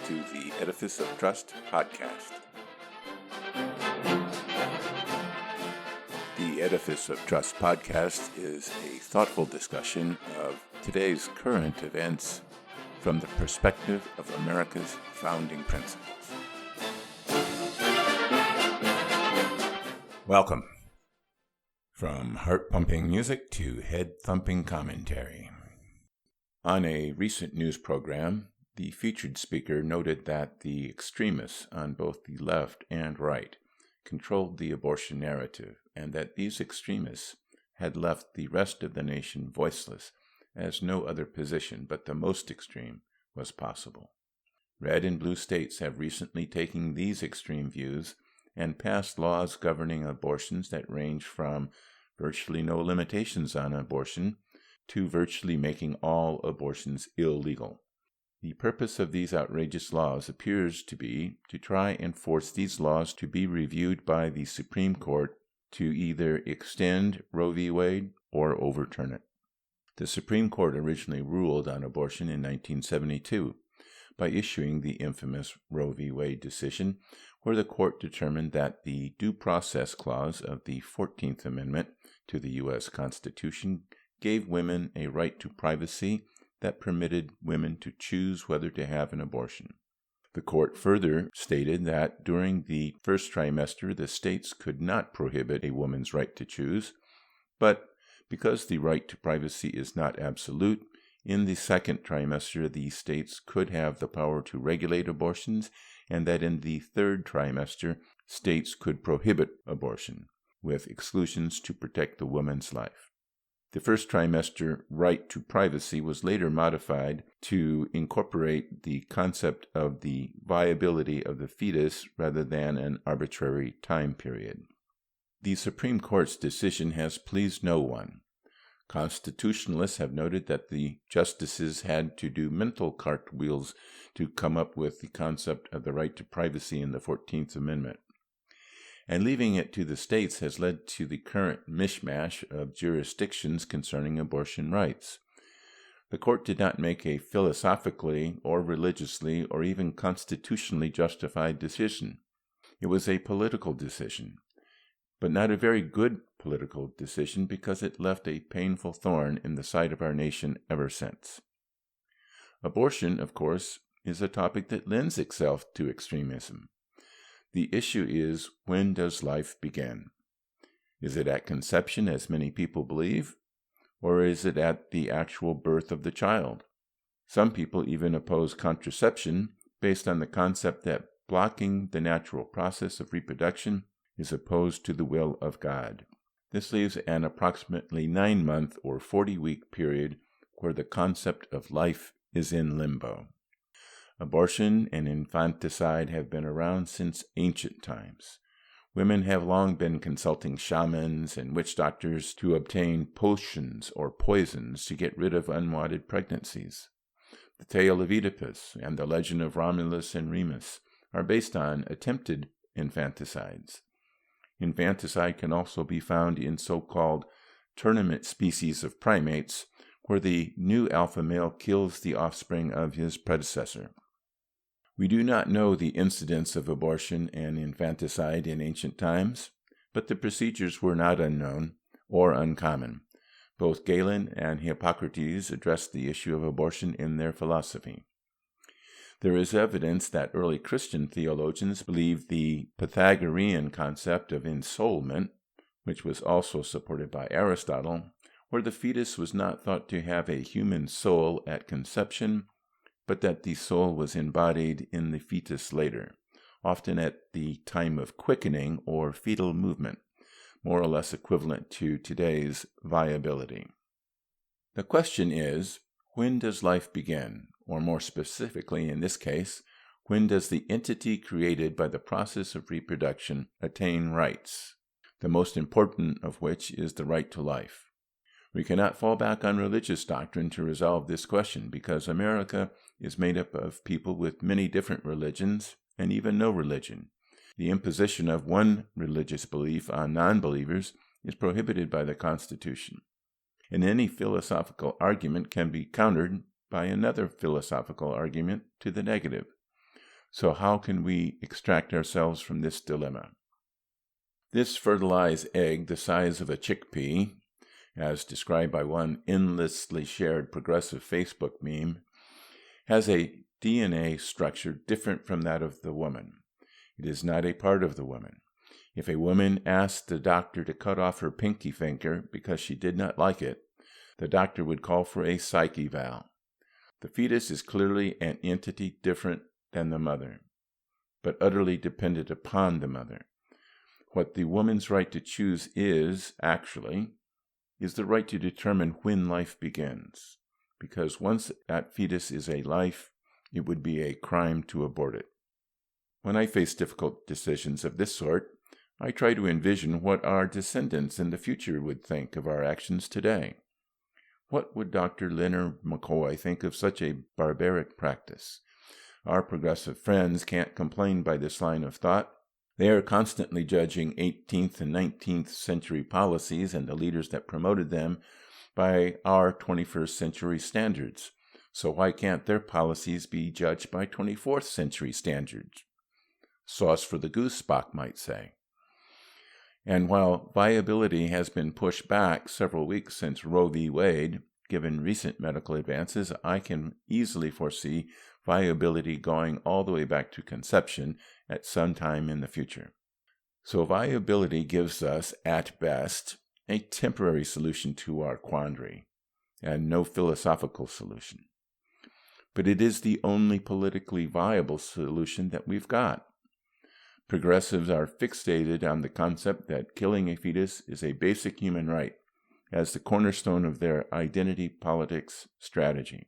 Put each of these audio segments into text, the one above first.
to the Edifice of Trust podcast. The Edifice of Trust podcast is a thoughtful discussion of today's current events from the perspective of America's founding principles. Welcome. From heart-pumping music to head-thumping commentary. On a recent news program, the featured speaker noted that the extremists on both the left and right controlled the abortion narrative, and that these extremists had left the rest of the nation voiceless, as no other position but the most extreme was possible. Red and blue states have recently taken these extreme views and passed laws governing abortions that range from virtually no limitations on abortion to virtually making all abortions illegal. The purpose of these outrageous laws appears to be to try and force these laws to be reviewed by the Supreme Court to either extend Roe v. Wade or overturn it. The Supreme Court originally ruled on abortion in 1972 by issuing the infamous Roe v. Wade decision, where the court determined that the Due Process Clause of the 14th Amendment to the U.S. Constitution gave women a right to privacy that permitted women to choose whether to have an abortion. The court further stated that during the first trimester, the states could not prohibit a woman's right to choose, but because the right to privacy is not absolute, in the second trimester, the states could have the power to regulate abortions, and that in the third trimester, states could prohibit abortion, with exclusions to protect the woman's life. The first trimester right to privacy was later modified to incorporate the concept of the viability of the fetus rather than an arbitrary time period. The Supreme Court's decision has pleased no one. Constitutionalists have noted that the justices had to do mental cartwheels to come up with the concept of the right to privacy in the 14th Amendment. And leaving it to the states has led to the current mishmash of jurisdictions concerning abortion rights. The court did not make a philosophically or religiously or even constitutionally justified decision. It was a political decision, but not a very good political decision because it left a painful thorn in the side of our nation ever since. Abortion, of course, is a topic that lends itself to extremism. The issue is, when does life begin? Is it at conception, as many people believe, or is it at the actual birth of the child? Some people even oppose contraception based on the concept that blocking the natural process of reproduction is opposed to the will of God. This leaves an approximately 9-month or 40-week period where the concept of life is in limbo. Abortion and infanticide have been around since ancient times. Women have long been consulting shamans and witch doctors to obtain potions or poisons to get rid of unwanted pregnancies. The tale of Edifice and the legend of Romulus and Remus are based on attempted infanticides. Infanticide can also be found in so-called tournament species of primates, where the new alpha male kills the offspring of his predecessor. We do not know the incidence of abortion and infanticide in ancient times, but the procedures were not unknown or uncommon. Both Galen and Hippocrates addressed the issue of abortion in their philosophy. There is evidence that early Christian theologians believed the Pythagorean concept of ensoulment, which was also supported by Aristotle, where the fetus was not thought to have a human soul at conception, but that the soul was embodied in the fetus later, often at the time of quickening or fetal movement, more or less equivalent to today's viability. The question is, when does life begin? Or more specifically in this case, when does the entity created by the process of reproduction attain rights, the most important of which is the right to life? We cannot fall back on religious doctrine to resolve this question because America is made up of people with many different religions and even no religion. The imposition of one religious belief on non-believers is prohibited by the Constitution. And any philosophical argument can be countered by another philosophical argument to the negative. So how can we extract ourselves from this dilemma? This fertilized egg, the size of a chickpea, as described by one endlessly shared progressive Facebook meme, has a DNA structure different from that of the woman. It is not a part of the woman. If a woman asked the doctor to cut off her pinky finger because she did not like it, the doctor would call for a psych eval. The fetus is clearly an entity different than the mother, but utterly dependent upon the mother. What the woman's right to choose is the right to determine when life begins, because once that fetus is a life, it would be a crime to abort it. When I face difficult decisions of this sort, I try to envision what our descendants in the future would think of our actions today. What would Dr. Leonard McCoy think of such a barbaric practice? Our progressive friends can't complain by this line of thought. They are constantly judging 18th and 19th century policies and the leaders that promoted them by our 21st century standards. So why can't their policies be judged by 24th century standards? Sauce for the goose, Spock might say. And while viability has been pushed back several weeks since Roe v. Wade, given recent medical advances, I can easily foresee viability going all the way back to conception at some time in the future. So viability gives us, at best, a temporary solution to our quandary, and no philosophical solution. But it is the only politically viable solution that we've got. Progressives are fixated on the concept that killing a fetus is a basic human right as the cornerstone of their identity politics strategy.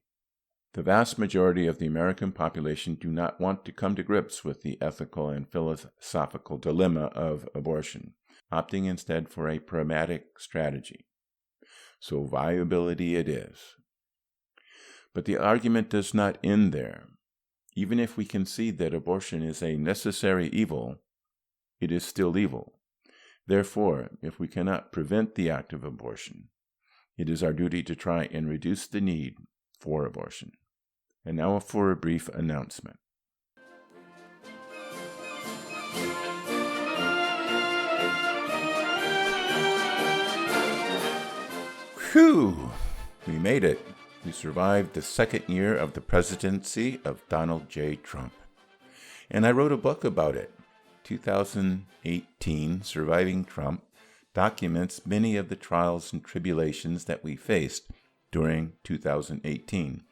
The vast majority of the American population do not want to come to grips with the ethical and philosophical dilemma of abortion, opting instead for a pragmatic strategy. So viability it is. But the argument does not end there. Even if we concede that abortion is a necessary evil, it is still evil. Therefore, if we cannot prevent the act of abortion, it is our duty to try and reduce the need for abortion. And now for a brief announcement. Whew! We made it. We survived the second year of the presidency of Donald J. Trump. And I wrote a book about it. 2018, Surviving Trump, documents many of the trials and tribulations that we faced during 2018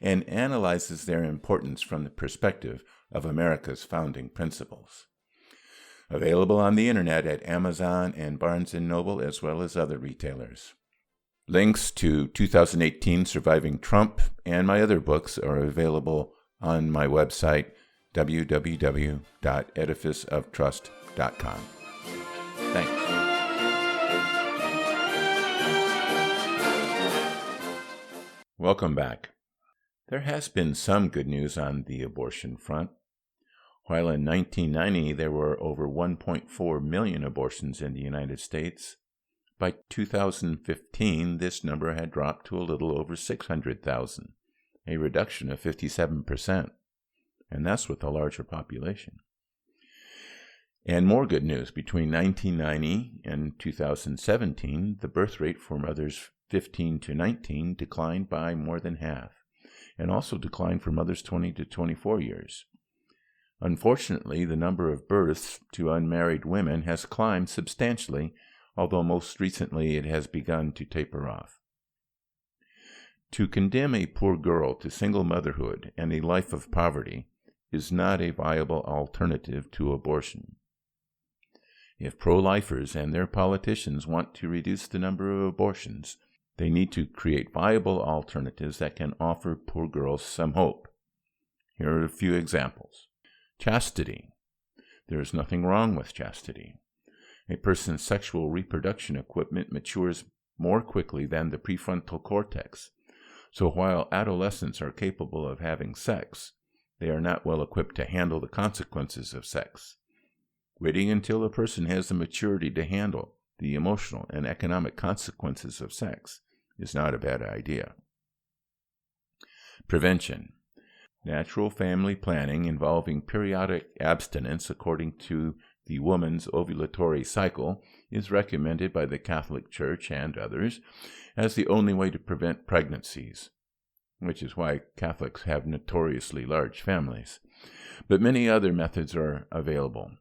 and analyzes their importance from the perspective of America's founding principles. Available on the internet at Amazon and Barnes & Noble as well as other retailers. Links to 2018 Surviving Trump and my other books are available on my website, www.edificeoftrust.com. Thanks. Welcome back. There has been some good news on the abortion front. While in 1990 there were over 1.4 million abortions in the United States, by 2015, this number had dropped to a little over 600,000, a reduction of 57%, and that's with a larger population. And more good news, between 1990 and 2017, the birth rate for mothers 15 to 19 declined by more than half, and also declined for mothers 20 to 24 years. Unfortunately, the number of births to unmarried women has climbed substantially, although most recently it has begun to taper off. To condemn a poor girl to single motherhood and a life of poverty is not a viable alternative to abortion. If pro-lifers and their politicians want to reduce the number of abortions, they need to create viable alternatives that can offer poor girls some hope. Here are a few examples. Chastity. There is nothing wrong with chastity. A person's sexual reproduction equipment matures more quickly than the prefrontal cortex. So while adolescents are capable of having sex, they are not well equipped to handle the consequences of sex. Waiting until a person has the maturity to handle the emotional and economic consequences of sex is not a bad idea. Prevention. Natural family planning involving periodic abstinence according to the woman's ovulatory cycle is recommended by the Catholic Church and others as the only way to prevent pregnancies, which is why Catholics have notoriously large families. But many other methods are available.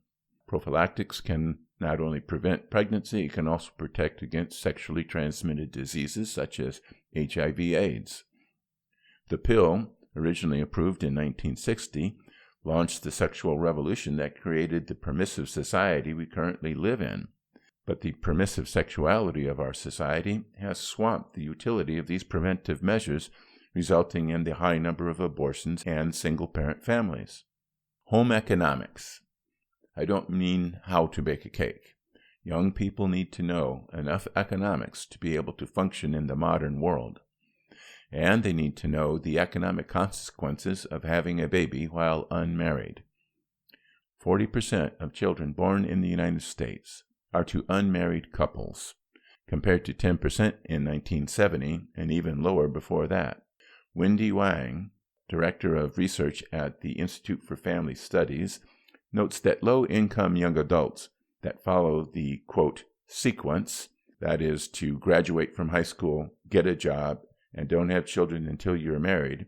Prophylactics can not only prevent pregnancy, it can also protect against sexually transmitted diseases such as HIV/AIDS. The pill, originally approved in 1960, launched the sexual revolution that created the permissive society we currently live in. But the permissive sexuality of our society has swamped the utility of these preventive measures, resulting in the high number of abortions and single-parent families. Home economics. I don't mean how to bake a cake. Young people need to know enough economics to be able to function in the modern world. And they need to know the economic consequences of having a baby while unmarried. 40% of children born in the United States are to unmarried couples, compared to 10% in 1970 and even lower before that. Wendy Wang, Director of Research at the Institute for Family Studies, notes that low-income young adults that follow the, quote, sequence, that is, to graduate from high school, get a job, and don't have children until you're married,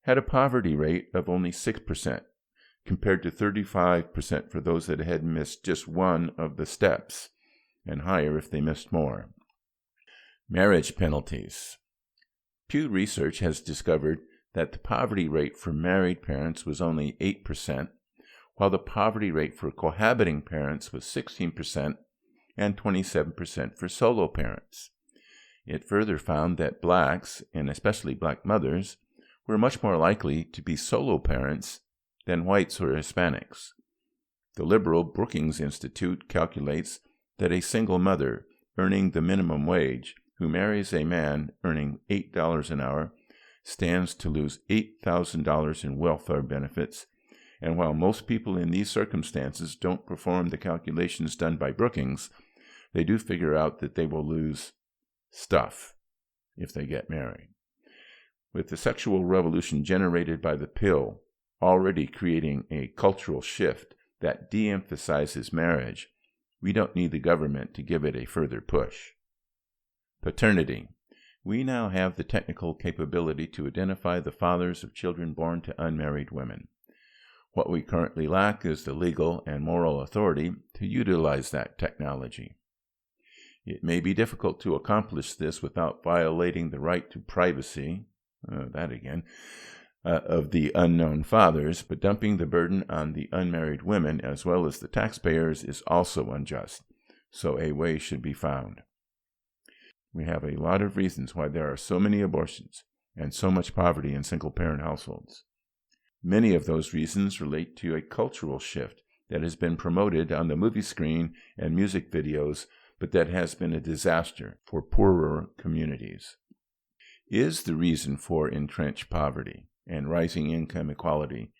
had a poverty rate of only 6%, compared to 35% for those that had missed just one of the steps, and higher if they missed more. Marriage penalties. Pew Research has discovered that the poverty rate for married parents was only 8%, while the poverty rate for cohabiting parents was 16% and 27% for solo parents. It further found that blacks, and especially black mothers, were much more likely to be solo parents than whites or Hispanics. The liberal Brookings Institute calculates that a single mother earning the minimum wage who marries a man earning $8 an hour stands to lose $8,000 in welfare benefits, and while most people in these circumstances don't perform the calculations done by Brookings, they do figure out that they will lose stuff if they get married. With the sexual revolution generated by the pill already creating a cultural shift that de-emphasizes marriage, we don't need the government to give it a further push. Paternity. We now have the technical capability to identify the fathers of children born to unmarried women. What we currently lack is the legal and moral authority to utilize that technology. It may be difficult to accomplish this without violating the right to privacy, of the unknown fathers, but dumping the burden on the unmarried women as well as the taxpayers is also unjust, so a way should be found. We have a lot of reasons why there are so many abortions and so much poverty in single-parent households. Many of those reasons relate to a cultural shift that has been promoted on the movie screen and music videos, but that has been a disaster for poorer communities. Is the reason for entrenched poverty and rising income inequality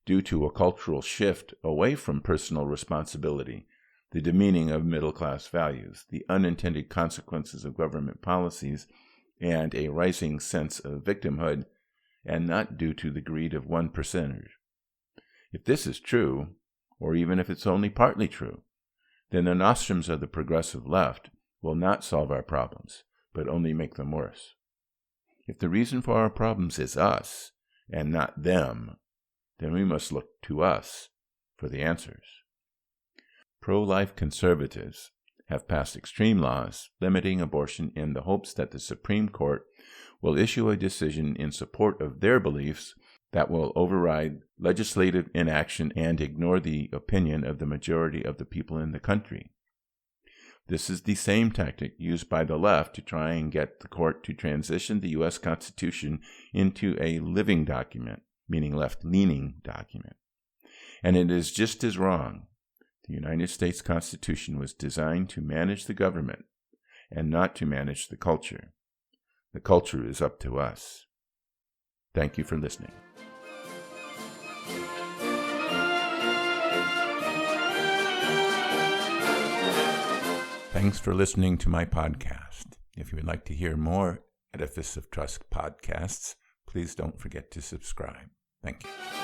due to a cultural shift away from personal responsibility, the demeaning of middle-class values, the unintended consequences of government policies, and a rising sense of victimhood, and not due to the greed of 1%ers? If this is true, or even if it's only partly true, then the nostrums of the progressive left will not solve our problems, but only make them worse. If the reason for our problems is us, and not them, then we must look to us for the answers. Pro-life conservatives have passed extreme laws limiting abortion in the hopes that the Supreme Court will issue a decision in support of their beliefs that will override legislative inaction and ignore the opinion of the majority of the people in the country. This is the same tactic used by the left to try and get the court to transition the U.S. Constitution into a living document, meaning left-leaning document. And it is just as wrong. The United States Constitution was designed to manage the government and not to manage the culture. The culture is up to us. Thank you for listening. Thanks for listening to my podcast. If you would like to hear more Edifice of Trust podcasts, please don't forget to subscribe. Thank you.